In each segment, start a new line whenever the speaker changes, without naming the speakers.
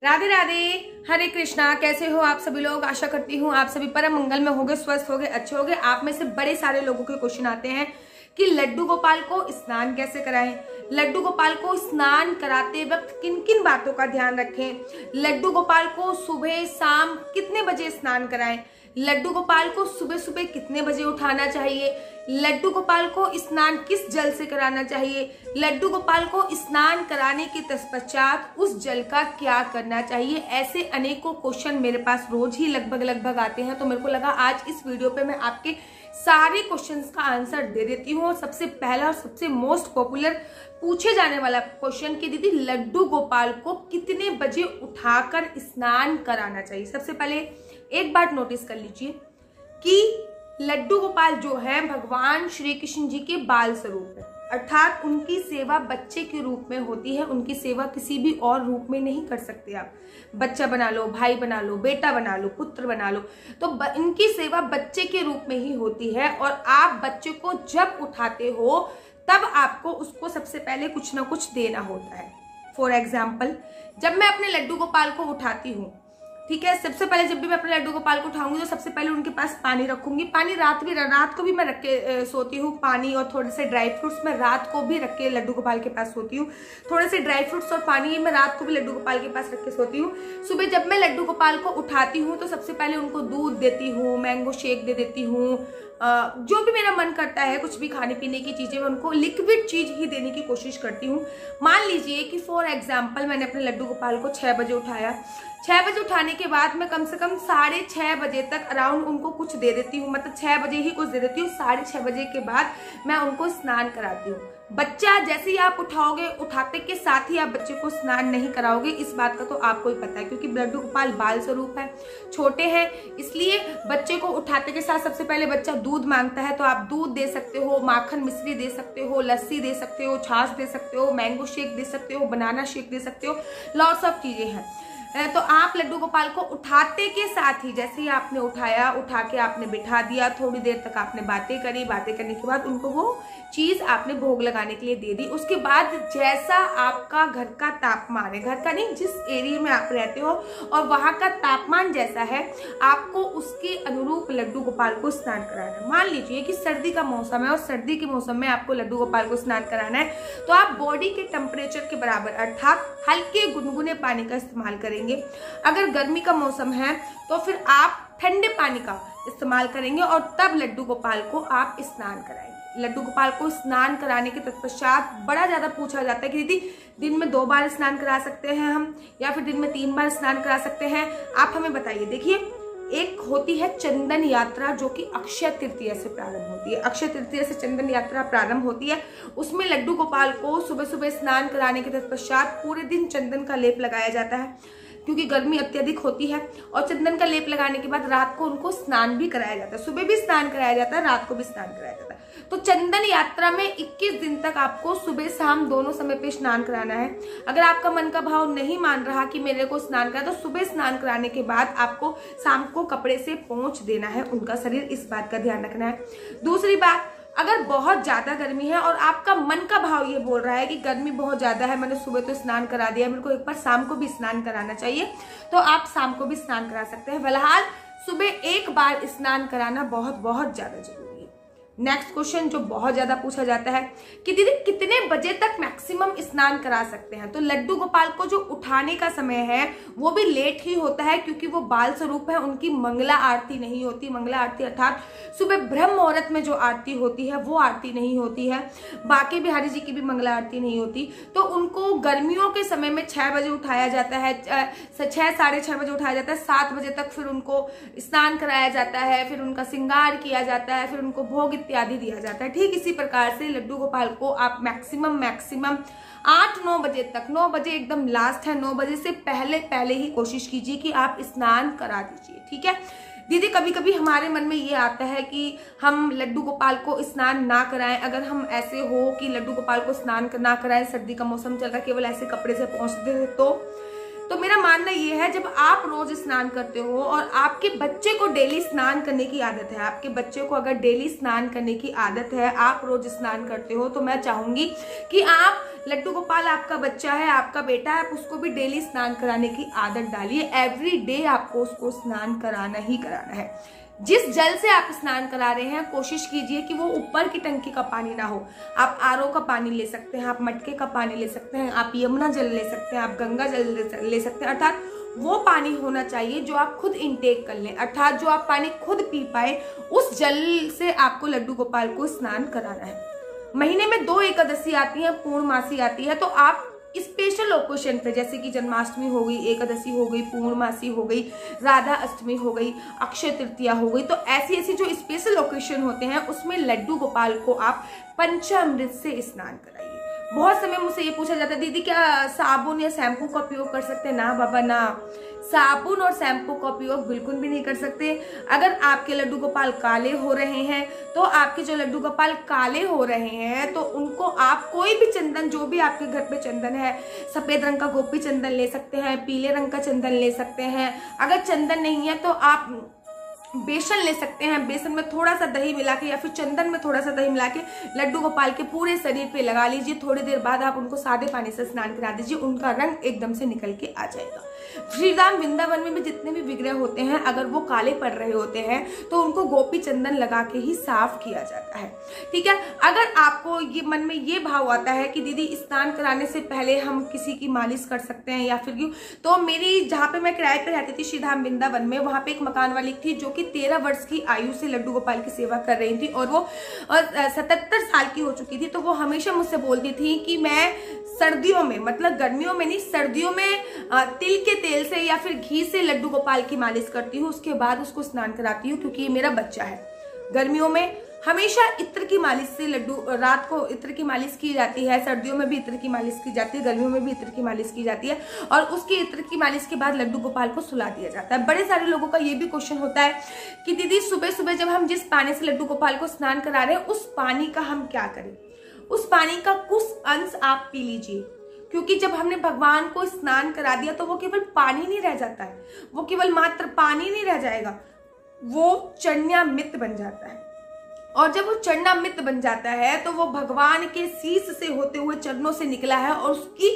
राधे राधे, हरे कृष्णा। कैसे हो आप सभी लोग? आशा करती हूँ आप सभी परम मंगल में होंगे, स्वस्थ होंगे, अच्छे होंगे। आप में से बड़े सारे लोगों के क्वेश्चन आते हैं कि लड्डू गोपाल को स्नान कैसे कराएं, लड्डू गोपाल को स्नान कराते वक्त किन किन बातों का ध्यान रखें, लड्डू गोपाल को सुबह शाम कितने बजे स्नान कराएं, लड्डू गोपाल को सुबह सुबह कितने बजे उठाना चाहिए, लड्डू गोपाल को स्नान किस जल से कराना चाहिए, लड्डू गोपाल को स्नान कराने के तत्पश्चात उस जल का क्या करना चाहिए। ऐसे अनेकों क्वेश्चन मेरे पास रोज ही लगभग आते हैं। तो मेरे को लगा आज इस वीडियो पे मैं आपके सारे क्वेश्चंस का आंसर दे देती हूँ। और सबसे पहला और सबसे मोस्ट पॉपुलर पूछे जाने वाला क्वेश्चन कि दीदी लड्डू गोपाल को कितने बजे उठाकर स्नान कराना चाहिए। सबसे पहले एक बात नोटिस कर लीजिए कि लड्डू गोपाल जो है भगवान श्री कृष्ण जी के बाल स्वरूप है, अर्थात उनकी सेवा बच्चे के रूप में होती है। उनकी सेवा किसी भी और रूप में नहीं कर सकते आप। बच्चा बना लो, भाई बना लो, बेटा बना लो, पुत्र बना लो, तो इनकी सेवा बच्चे के रूप में ही होती है। और आप बच्चे को जब उठाते हो तब आपको उसको सबसे पहले कुछ ना कुछ देना होता है। फॉर एग्जाम्पल, जब मैं अपने लड्डू गोपाल को उठाती हूँ, ठीक है, सबसे पहले जब भी मैं अपने लड्डू गोपाल को उठाऊंगी तो सबसे पहले उनके पास पानी रखूंगी। पानी रात को भी मैं रख के सोती हूँ। पानी और थोड़े से ड्राई फ्रूट्स मैं रात को भी रख के लड्डू गोपाल के पास सोती हूँ। थोड़े से ड्राई फ्रूट्स और पानी मैं रात को भी लड्डू गोपाल के पास रख के सोती हूँ। सुबह जब मैं लड्डू गोपाल को उठाती हूँ तो सबसे पहले उनको दूध देती हूँ, मैंगो शेक दे देती हूँ, जो भी मेरा मन करता है, कुछ भी खाने पीने की चीजें, मैं उनको लिक्विड चीज ही देने की कोशिश करती हूँ। मान लीजिए कि फॉर एग्जाम्पल मैंने अपने लड्डू गोपाल को 6 बजे उठाया। 6 बजे उठाने के बाद मैं कम से कम 6:30 बजे तक अराउंड उनको कुछ दे देती हूँ, मतलब 6 बजे ही कुछ दे देती हूँ। 6:30 बजे के बाद मैं उनको स्नान कराती हूँ। बच्चा जैसे ही आप उठाओगे, उठाते के साथ ही आप बच्चे को स्नान नहीं कराओगे, इस बात का तो आपको ही पता है, क्योंकि लड्डू गोपाल बाल स्वरूप है, छोटे हैं, इसलिए बच्चे को उठाते के साथ सबसे पहले बच्चा दूध मांगता है तो आप दूध दे सकते हो, माखन मिश्री दे सकते हो, लस्सी दे सकते हो, छाछ दे सकते हो, मैंगो शेक दे सकते हो, बनाना शेक दे सकते हो, लॉट्स ऑफ चीजें हैं। तो आप लड्डू गोपाल को उठाते के साथ ही, जैसे ही आपने उठाया, उठा के आपने बिठा दिया, थोड़ी देर तक आपने बातें करी, बातें करने के बाद उनको वो चीज आपने भोग लगाने के लिए दे दी। उसके बाद जैसा आपका घर का तापमान है, घर का नहीं, जिस एरिया में आप रहते हो और वहां का तापमान जैसा है, आपको उसके अनुरूप लड्डू गोपाल को स्नान कराना है। मान लीजिए कि सर्दी का मौसम है और सर्दी के मौसम में आपको लड्डू गोपाल को स्नान कराना है, तो आप बॉडी के टेम्परेचर के बराबर अर्थात हल्के गुनगुने पानी का इस्तेमाल करेंगे। अगर गर्मी का मौसम है तो फिर आप ठंडे पानी का इस्तेमाल करेंगे और तब लड्डू गोपाल को आप स्नान कराएंगे। लड्डू गोपाल को स्नान कराने के तत्पश्चात बड़ा ज्यादा पूछा जाता है कि दीदी दिन में 2 बार स्नान करा सकते हैं हम, या फिर दिन में 3 बार स्नान करा सकते हैं, आप हमें बताइए। देखिए, एक होती है चंदन यात्रा जो कि अक्षय तृतीया से प्रारंभ होती है। अक्षय तृतीया से चंदन यात्रा प्रारंभ होती है। उसमें लड्डू गोपाल को सुबह सुबह स्नान कराने के तत्पश्चात पूरे दिन चंदन का लेप लगाया जाता है, क्योंकि गर्मी अत्यधिक होती है। और चंदन का लेप लगाने के बाद रात को उनको स्नान भी कराया जाता है। सुबह भी स्नान कराया जाता है, रात को भी स्नान कराया जाता है। तो चंदन यात्रा में 21 दिन तक आपको सुबह शाम दोनों समय पे स्नान कराना है। अगर आपका मन का भाव नहीं मान रहा कि मेरे को स्नान करा, तो सुबह स्नान कराने के बाद आपको शाम को कपड़े से पोंछ देना है उनका शरीर, इस बात का ध्यान रखना है। दूसरी बात, अगर बहुत ज्यादा गर्मी है और आपका मन का भाव ये बोल रहा है कि गर्मी बहुत ज्यादा है, मैंने सुबह तो स्नान करा दिया, मेरे को एक बार शाम को भी स्नान कराना चाहिए, तो आप शाम को भी स्नान करा सकते हैं। फिलहाल सुबह 1 बार स्नान कराना बहुत बहुत ज्यादा जरूरी है। नेक्स्ट क्वेश्चन जो बहुत ज्यादा पूछा जाता है कि दीदी कितने बजे तक मैक्सिमम स्नान करा सकते हैं। तो लड्डू गोपाल को जो उठाने का समय है वो भी लेट ही होता है, क्योंकि वो बाल स्वरूप है, उनकी मंगला आरती नहीं होती। मंगला आरती अर्थात सुबह ब्रह्म मुहूर्त में जो आरती होती है वो आरती नहीं होती है। बाकी बिहारी जी की भी मंगला आरती नहीं होती। तो उनको गर्मियों के समय में 6 बजे उठाया जाता है, 6 साढ़े 6 बजे उठाया जाता है, 7 बजे तक फिर उनको स्नान कराया जाता है, फिर उनका श्रृंगार किया जाता है, फिर उनको भोग इत्यादि दिया जाता है। ठीक इसी प्रकार से लड्डू गोपाल को आप मैक्सिमम 8-9 बजे तक, 9 बजे एकदम लास्ट है, 9 बजे से पहले ही कोशिश कीजिए कि आप स्नान करा दीजिए। ठीक है दीदी, कभी कभी हमारे मन में ये आता है कि हम लड्डू गोपाल को स्नान ना कराएं। अगर हम ऐसे हो कि लड्डू गोपाल को स्नान ना कराएं, सर्दी का मौसम चल रहा है, केवल ऐसे कपड़े से पहुंचते हैं, तो मेरा मानना ये है, जब आप रोज स्नान करते हो और आपके बच्चे को डेली स्नान करने की आदत है, आपके बच्चे को अगर डेली स्नान करने की आदत है, आप रोज स्नान करते हो, तो मैं चाहूंगी कि आप लड्डू गोपाल आपका बच्चा है, आपका बेटा है, आप उसको भी डेली स्नान कराने की आदत डालिए। एवरी डे आपको उसको स्नान कराना ही कराना है। जिस जल से आप स्नान करा रहे हैं कोशिश कीजिए कि वो ऊपर की टंकी का पानी ना हो। आप आरओ का पानी ले सकते हैं, आप मटके का पानी ले सकते हैं, आप यमुना जल ले सकते हैं, आप गंगा जल ले सकते हैं। अर्थात वो पानी होना चाहिए जो आप खुद इंटेक कर लें, अर्थात जो आप पानी खुद पी पाए, उस जल से आपको लड्डू गोपाल को स्नान कराना है। महीने में 2 एकादशी आती है, पूर्णमासी आती है, तो आप स्पेशल ओकेशन पे जैसे कि जन्माष्टमी हो गई, एकादशी हो गई, पूर्णमासी हो गई, राधा अष्टमी हो गई, अक्षय तृतीया हो गई, तो ऐसी जो स्पेशल ओकेशन होते हैं उसमें लड्डू गोपाल को आप पंचामृत से स्नान कराइए। बहुत समय मुझसे ये पूछा जाता है, दीदी क्या साबुन या शैम्पू का उपयोग कर सकते हैं? ना बाबा ना, साबुन और शैम्पू का उपयोग बिल्कुल भी नहीं कर सकते। अगर आपके लड्डू गोपाल काले हो रहे हैं तो आपके जो लड्डू गोपाल काले हो रहे हैं तो उनको आप कोई भी चंदन, जो भी आपके घर पे चंदन है, सफेद रंग का गोपी चंदन ले सकते हैं, पीले रंग का चंदन ले सकते हैं। अगर चंदन नहीं है तो आप बेसन ले सकते हैं, बेसन में थोड़ा सा दही मिला के या फिर चंदन में थोड़ा सा दही मिला के लड्डू गोपाल के पूरे शरीर पे लगा लीजिए। थोड़ी देर बाद आप उनको सादे पानी से स्नान करा दीजिए, उनका रंग एकदम से निकल के आ जाएगा। श्रीराम वृंदावन में भी जितने भी विग्रह होते हैं अगर वो काले पड़ रहे होते हैं तो उनको गोपी चंदन लगा के ही साफ किया जाता है। ठीक है, अगर आपको ये मन में ये भाव आता है कि दीदी स्नान कराने से पहले हम किसी की मालिश कर सकते हैं या फिर क्यों, तो मेरी जहाँ पे मैं किराए पे रहती थी श्रीधाम वृंदावन में, वहां पे एक मकान मालिक थी जो कि 13 वर्ष की आयु से लड्डू गोपाल की सेवा कर रही थी और वो 77 साल की हो चुकी थी। तो वो हमेशा मुझसे बोलती थी कि मैं सर्दियों में, मतलब गर्मियों में नहीं, सर्दियों में तिल के तेल से या फिर घी से लड्डू गोपाल की मालिश करती हूँ, उसके बाद उसको स्नान कराती हूँ क्योंकि ये मेरा बच्चा है। गर्मियों में हमेशा इत्र की मालिश से लड्डू, रात को इत्र की मालिश की जाती है, सर्दियों में भी इत्र की मालिश की जाती है, गर्मियों में भी इत्र की मालिश की जाती है और उसकी इत्र की मालिश के बाद लड्डू गोपाल को सुला दिया जाता है। बड़े सारे लोगों का ये भी क्वेश्चन होता है कि दीदी सुबह सुबह जब हम जिस पानी से लड्डू गोपाल को स्नान करा रहे हैं उस पानी का हम क्या करें? उस पानी का कुछ अंश आप पी लीजिए, क्योंकि जब हमने भगवान को स्नान करा दिया तो वो केवल पानी नहीं रह जाता है, वो केवल मात्र पानी नहीं रह जाएगा, वो चरणामृत बन जाता है। और जब वो चरणामृत बन जाता है तो वो भगवान के शीश से होते हुए चरणों से निकला है और उसकी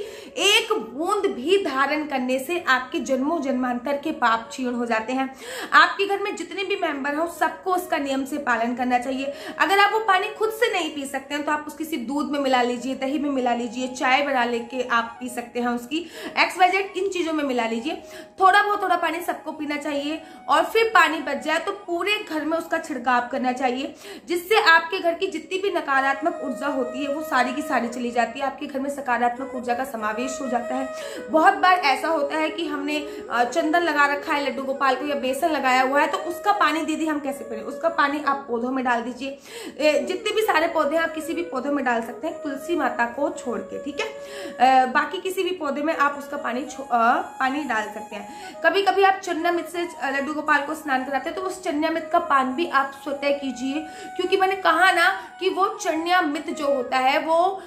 एक बूंद भी धारण करने से आपके जन्मों जन्मांतर के पाप क्षीण हो जाते हैं। आपके घर में जितने भी मेंबर हो सबको उसका नियम से पालन करना चाहिए। अगर आप वो पानी खुद से नहीं पी सकते हैं तो आप उसकी दूध में मिला लीजिए, दही में मिला लीजिए, चाय बना लेके आप पी सकते हैं, उसकी XYZ इन चीजों में मिला लीजिए। थोड़ा पानी सबको पीना चाहिए और फिर पानी बच जाए तो पूरे घर में उसका छिड़काव करना चाहिए, जिससे आपके घर की जितनी भी नकारात्मक ऊर्जा होती है वो सारी की सारी चली जाती है। आपके घर में सकारात्मक ऊर्जा का समावेश हो जाता है। बहुत बार ऐसा होता है कि हमने चंदन लगा रखा है लड्डू गोपाल को या बेसन लगाया हुआ है तो उसका पानी दीदी हम कैसे करें? उसका पानी आप पौधों में डाल दीजिए, जितने भी सारे पौधे आप किसी भी पौधे में डाल सकते हैं, तुलसी माता को छोड़ के, ठीक है। बाकी किसी भी पौधे में आप उसका पानी डाल सकते हैं। कभी कभी आप चरणामृत से लड्डू गोपाल को स्नान कराते हैं तो उस चरणामृत का पान भी आप स्वतः कीजिए, क्योंकि मैंने कहा ना कि वो चरणामृत जो होता है वो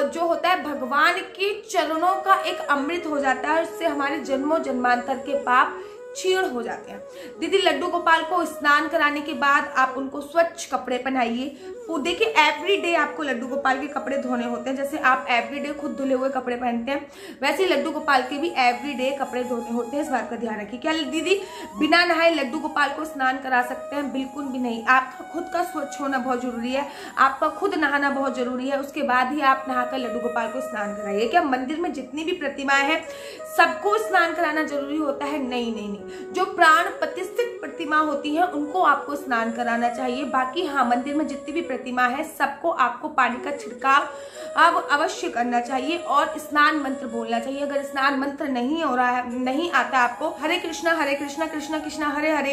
जो होता है भगवान के चरणों का एक अमृत हो जाता है, उससे हमारे जन्मों जन्मांतर के पाप क्षीण हो जाते हैं। दीदी लड्डू गोपाल को स्नान कराने के बाद आप उनको स्वच्छ कपड़े पहनाइए। देखिए एवरीडे आपको लड्डू गोपाल के कपड़े धोने होते हैं, जैसे आप एवरीडे खुद धुले हुए कपड़े पहनते हैं वैसे लड्डू गोपाल के भी एवरीडे कपड़े धोने होते हैं। इस बात का ध्यान रखिए। क्या दीदी बिना नहाए लड्डू गोपाल को स्नान करा सकते हैं? बिल्कुल भी नहीं। आपका खुद का स्वच्छ होना बहुत जरूरी है, आपका खुद नहाना बहुत जरूरी है, उसके बाद ही आप नहाकर लड्डू गोपाल को स्नान कराइए। क्या मंदिर में जितनी भी प्रतिमाएं हैं सबको स्नान कराना जरूरी होता है? नहीं। जो प्राण प्रतिष्ठित प्रतिमा होती है उनको आपको स्नान कराना चाहिए। बाकी हाँ, मंदिर में जितनी भी प्रतिमा है सबको आपको पानी का छिड़काव अब अवश्य करना चाहिए और स्नान मंत्र बोलना चाहिए। अगर स्नान मंत्र नहीं हो रहा है, नहीं आता आपको, हरे कृष्णा कृष्णा कृष्णा हरे हरे,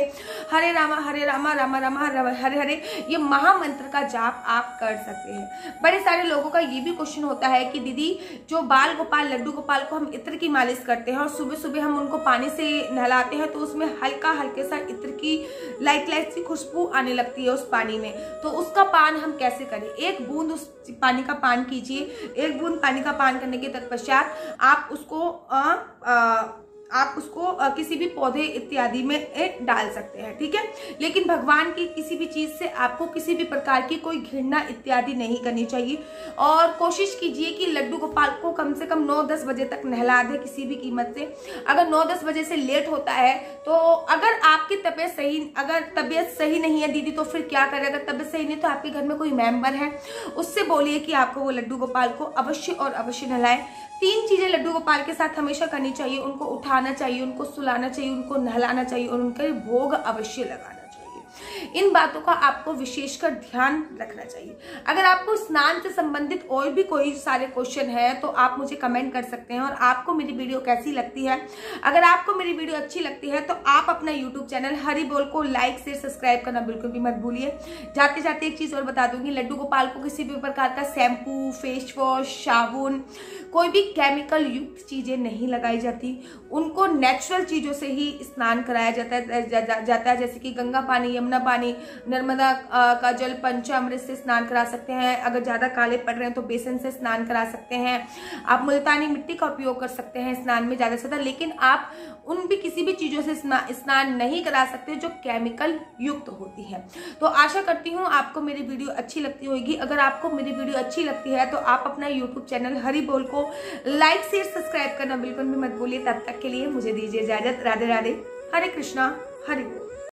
हरे रामा रामा रामा हरे हरे, ये महामंत्र का जाप आप कर सकते हैं। बड़े सारे लोगों का ये भी क्वेश्चन होता है कि दीदी जो बाल गोपाल लड्डू गोपाल को हम इत्र की मालिश करते हैं और सुबह सुबह हम उनको पानी से नहलाते हैं तो उसमें हल्के सा इत्र की लाइट सी खुशबू आने लगती है उस पानी में, तो उसका पान हम कैसे करें? एक बूंद उस पानी का पान कीजिए। एक बूंद पानी का पान करने के तत्पश्चात आप उसको आप उसको किसी भी पौधे इत्यादि में डाल सकते हैं, ठीक है। लेकिन भगवान की किसी भी चीज से आपको किसी भी प्रकार की कोई घृणा इत्यादि नहीं करनी चाहिए। और कोशिश कीजिए कि लड्डू गोपाल को कम से कम 9-10 बजे तक नहला दे किसी भी कीमत से। अगर 9-10 बजे से लेट होता है तो अगर आपकी तबीयत सही नहीं है दीदी तो फिर क्या करें। अगर तबीयत सही नहीं तो आपके घर में कोई मेंबर है, उससे बोलिए कि आपको वो लड्डू गोपाल को अवश्य और अवश्य नहलाए। 3 चीजें लड्डू गोपाल के साथ हमेशा करनी चाहिए, उनको उठाना चाहिए, उनको सुलाना चाहिए, उनको नहलाना चाहिए और उनके भोग अवश्य लगाना चाहिए। इन बातों का आपको विशेषकर ध्यान रखना चाहिए। अगर आपको स्नान से संबंधित और भी कोई सारे क्वेश्चन है तो आप मुझे कमेंट कर सकते हैं। और आपको मेरी वीडियो कैसी लगती है, अगर आपको मेरी वीडियो अच्छी लगती है तो आप अपना यूट्यूब चैनल हरि बोल को लाइक शेयर सब्सक्राइब करना बिल्कुल भी मत भूलिए। जाते जाते एक चीज और बता दूंगी, लड्डू गोपाल को किसी भी प्रकार का शैम्पू, फेस वॉश, साबुन, कोई भी केमिकल युक्त चीजें नहीं लगाई जाती। उनको नेचुरल चीजों से ही स्नान कराया जाता है जैसे कि गंगा पानी, यमुना पानी, नर्मदा का जल, पंचामृत से स्नान करा सकते हैं। अगर ज्यादा काले पड़ रहे हैं तो बेसन से स्नान करा सकते हैं। आप मुल्तानी मिट्टी का उपयोग कर सकते हैं स्नान में ज्यादा से ज्यादा, लेकिन आप उन भी किसी भी चीजों से स्नान नहीं करा सकते जो केमिकल युक्त होती है। तो आशा करती हूँ आपको मेरी वीडियो अच्छी लगती होगी। अगर आपको मेरी वीडियो अच्छी लगती है तो आप अपना यूट्यूब चैनल हरि बोल को लाइक शेयर सब्सक्राइब करना बिल्कुल भी मत भूलिए। तब तक के लिए मुझे दीजिए इजाजत। राधे राधे, हरे कृष्णा, हरि बोल।